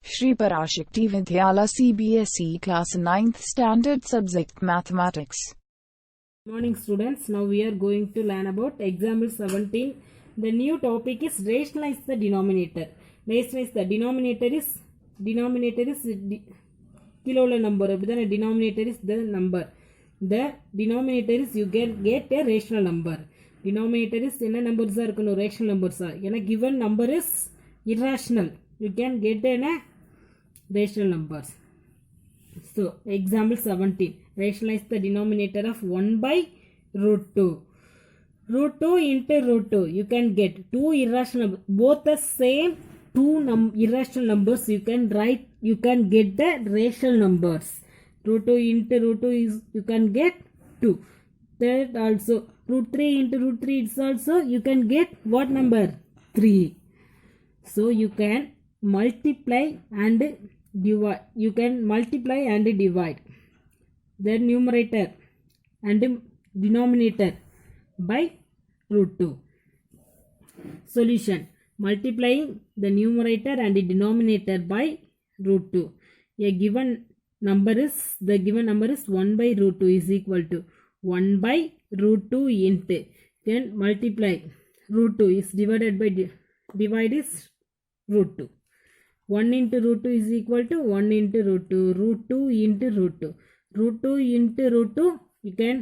Shri Parashakti Vidyala CBSE Class 9th Standard Subject Mathematics. Morning students, now we are going to learn about example 17. The new topic is rationalize the denominator. Rationalize the denominator is kilo number. The denominator is the number. The denominator is you get a rational number. Denominator is என்ன numbers are இருக்கணும் rational numbers are. ஏன்னா given number is irrational. You can get a rational numbers. So example 17. Rationalize the denominator of 1 by root 2. Root 2 into root 2. You can get two irrational, both the same two irrational numbers. You can get the rational numbers. Root 2 into root 2 is you can get 2. That also root 3 into root 3 is also you can get what number? 3. So you can multiply and divide. You can multiply and divide the numerator and denominator by root 2. Solution: multiplying the numerator and the denominator by root 2. The given number is 1 by root 2 is equal to 1 by root 2 into, then multiply root 2 is divided by divide is root 2. 1 into root 2 is equal to 1 into root 2, root 2 into root 2. Root 2 into root 2, you can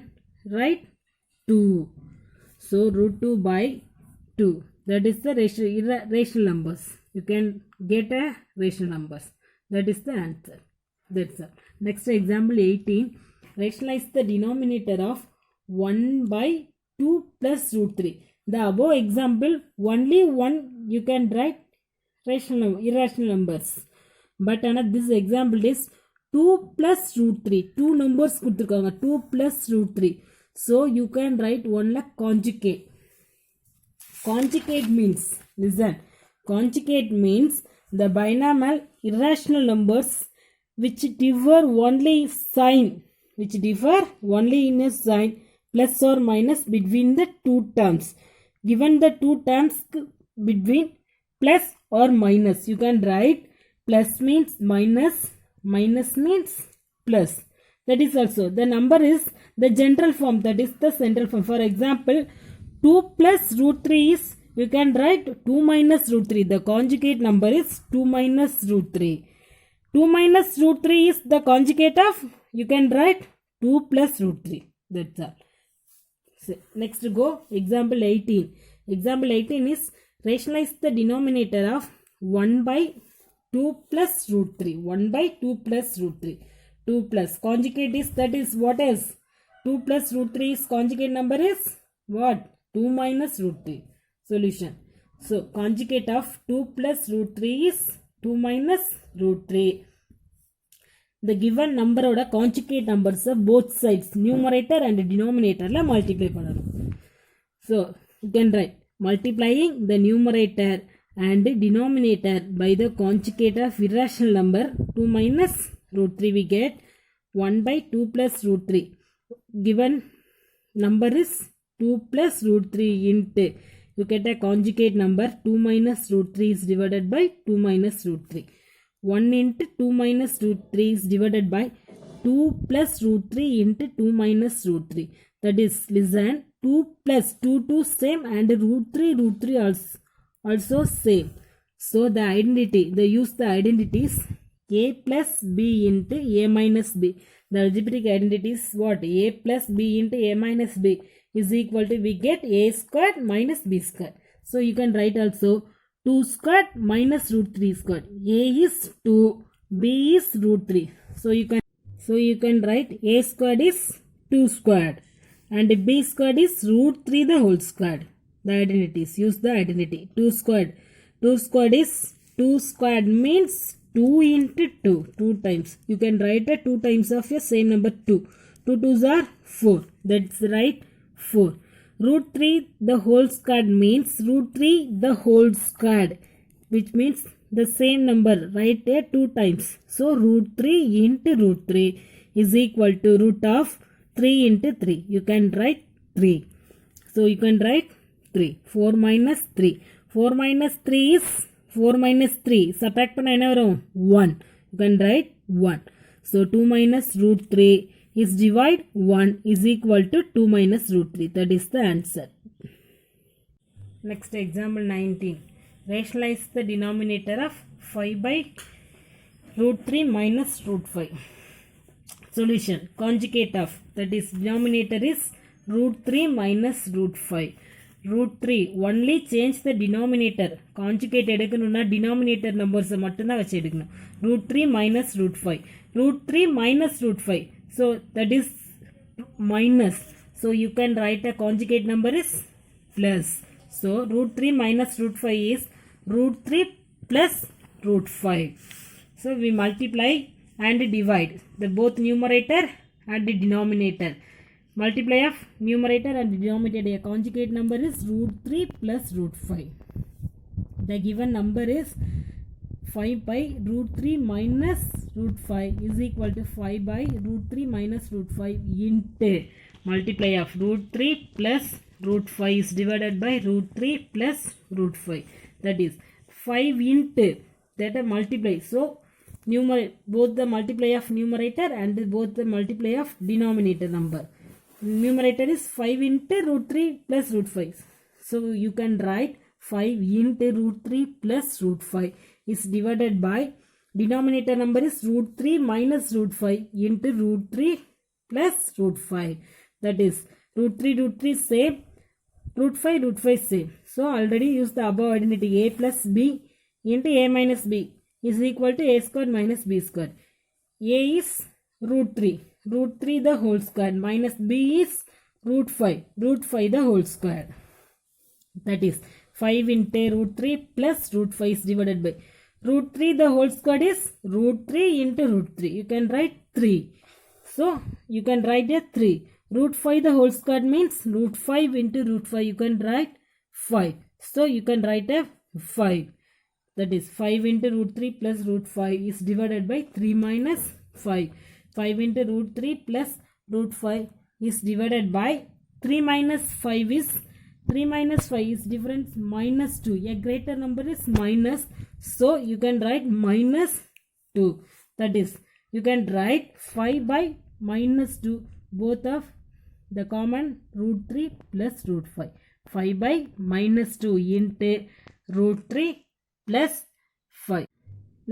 write 2. So root 2 by 2. That is the rational numbers. You can get a rational numbers. That is the answer. That's all. Next example 18. Rationalize the denominator of 1 by 2 plus root 3. The above example, only one you can write irrational numbers. But this example is 2 plus root 3. Two numbers kuduthirukanga. 2 plus root 3. So you can write one like conjugate. Conjugate means, listen, conjugate means the binomial irrational numbers which differ only in a sign plus or minus between the two terms. Given the two terms between plus or minus, you can write plus means minus, minus means plus. That is also the number is the general form, that is the central form. For example, 2 plus root 3 is, you can write 2 minus root 3. The conjugate number is 2 minus root 3. 2 minus root 3 is the conjugate of, you can write 2 plus root 3. That's all. So next go example 18. Example 18 is rationalize the denominator of 1 by 2 plus root 3. 1 by 2 plus root 3. 2 plus conjugate is, that is what is 2 plus root 3 is conjugate number is what? 2 minus root 3. Solution. So conjugate of 2 plus root 3 is 2 minus root 3. The given number oda conjugate numbers of both sides, numerator and denominator la multiply pannanom. So you can write multiplying the numerator and denominator by the conjugate of irrational number 2 minus root 3, we get 1 by 2 plus root 3. Given number is 2 plus root 3 into, you get a conjugate number 2 minus root 3 is divided by 2 minus root 3. 1 into 2 minus root 3 is divided by 2 plus root 3 into 2 minus root 3. That is, listen, 2 plus 2 same and root 3 also same. So the identity, they use the identities a plus b into a minus b. The algebraic identity is what? A plus b into a minus b is equal to, we get a squared minus b squared. So you can write also 2 squared minus root 3 squared. A is 2, b is root 3. So you can write a squared is 2 squared and b squared is root 3 the whole squared. The identities, use the identity. 2 squared. 2 squared is, 2 squared means 2 into 2. 2 times. You can write a 2 times of your same number 2. 2 2s are 4. That's right, 4. Root 3 the whole squared means root 3 the whole squared, which means the same number. Write a 2 times. So root 3 into root 3 is equal to root of 3 into 3. You can write 3. So you can write 3. 4 minus 3. 4 minus 3 is 4 minus 3. Subtract பண்ண என்ன வரும் 1. You can write 1. So 2 minus root 3 is divide 1 is equal to 2 minus root 3. That is the answer. Next example 19. Rationalize the denominator of 5 by root 3 minus root 5. Solution. Conjugate of, that is denominator is root 3 minus root 5. Root 3 only change the denominator. Conjugate எடுக்கணும்னா denominator numbers மட்டும்தான் வச்சு எடுக்கணும். Root 3 minus root 5. Root 3 minus root 5. So that is minus. So you can write a conjugate number is plus. So root 3 minus root 5 is root 3 plus root 5. So we multiply and divide the both numerator and the denominator. Multiply of numerator and denominator. A conjugate number is root 3 plus root 5. The given number is 5 by root 3 minus root 5 is equal to 5 by root 3 minus root 5 into multiply of root 3 plus root 5 is divided by root 3 plus root 5. That is 5 into that a multiply. So both the multiply of numerator and both the multiply of denominator number. Numerator is 5 into root 3 plus root 5. So you can write 5 into root 3 plus root 5 is divided by denominator number is root 3 minus root 5 into root 3 plus root 5. That is root 3 same, root 5 same. So already use the above identity. A plus b into a minus b is equal to a square minus b square. A is root 3. Root 3 the whole square minus b is root 5 the whole square. That is 5 into root 3 plus root 5 is divided by root 3 the whole square is root 3 into root 3. You can write 3. So you can write a 3. Root 5 the whole square means root 5 into root 5. You can write 5. So you can write a 5. That is 5 into root 3 plus root 5 is divided by 3 minus 5. 5 into root 3 plus root 5 is divided by 3 minus 5 is difference minus 2. A greater number is minus. So you can write minus 2. That is you can write 5 by minus 2 both of the common root 3 plus root 5. 5 by minus 2 into root 3 plus 5.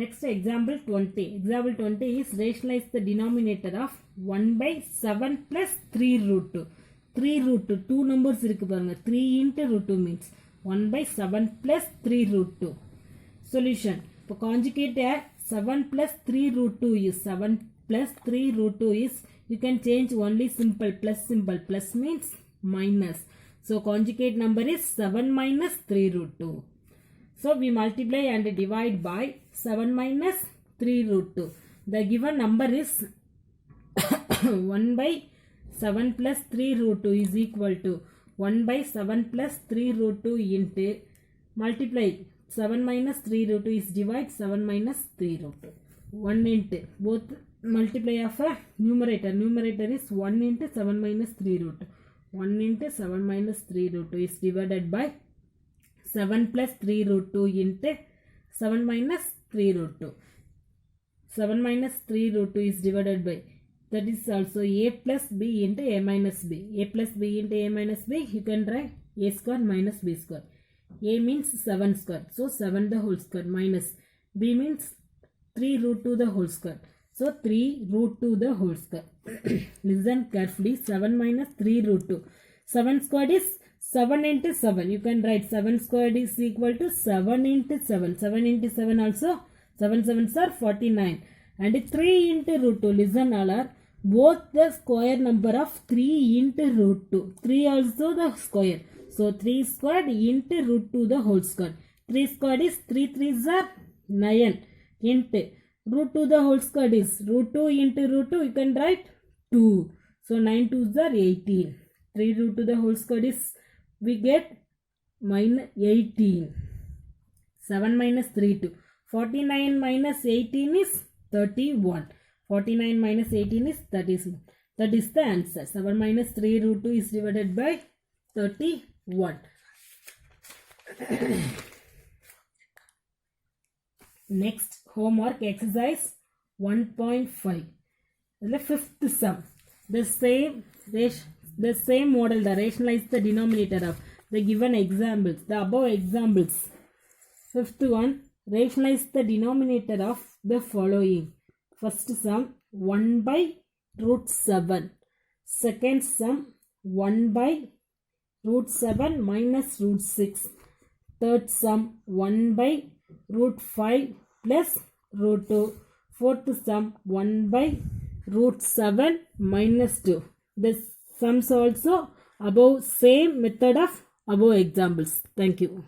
Next example 20. Example 20 is rationalize the denominator of 1 by 7 plus 3 root 2. 3 root 2. 2 numbers இருக்கு பாருங்க. 3 into root 2 means 1 by 7 plus 3 root 2. Solution. இப்போ conjugate 7 plus 3 root 2 is 7 plus 3 root 2 is you can change only simple plus symbol. Plus means minus. So conjugate number is 7 minus 3 root 2. So we multiply and divide by 7 minus 3 root 2. The given number is 1 by 7 plus 3 root 2 is equal to 1 by 7 plus 3 root 2 into multiply 7 minus 3 root 2 is divide 7 minus 3 root 2. 1 into both multiply of a numerator. Numerator is 1 into 7 minus 3 root 2. 1 into 7 minus 3 root 2 is divided by 7 plus 3 root 2 into 7 minus 3 root 2. 7 minus 3 root 2 is divided by, that is also a plus b into a minus b. A plus b into a minus b, you can write a square minus b square. A means 7 square, so 7 the whole square minus b means 3 root 2 the whole square. So 3 root 2 the whole square. Listen carefully. 7 minus 3 root 2. 7 squared is 7 into 7. You can write 7 squared is equal to 7 into 7. 7 into 7 also. 7 7s are 49. And 3 into root 2. Listen all are both the square number of 3 into root 2. 3 also the square. So 3 squared into root 2 the whole square. 3 squared is 3 3s are 9 into root 2 the whole square is root 2 into root 2. You can write 2. So 9 2s are 18. 3 root 2 the whole square is we get minus 18. 7 minus 3 2. 49 minus 18 is 31. 49 minus 18 is 31. That is the answer. 7 minus 3 root 2 is divided by 31. Next homework exercise 1.5. The fifth sum. The same model, the rationalize the denominator of the given examples, the above examples. Fifth one, rationalize the denominator of the following. First sum 1 by root 7. Second sum 1 by root 7 minus root 6. Third sum 1 by root 5 plus root 2. Fourth sum 1 by root 7 minus 2. The sums also above same method of above examples. Thank you.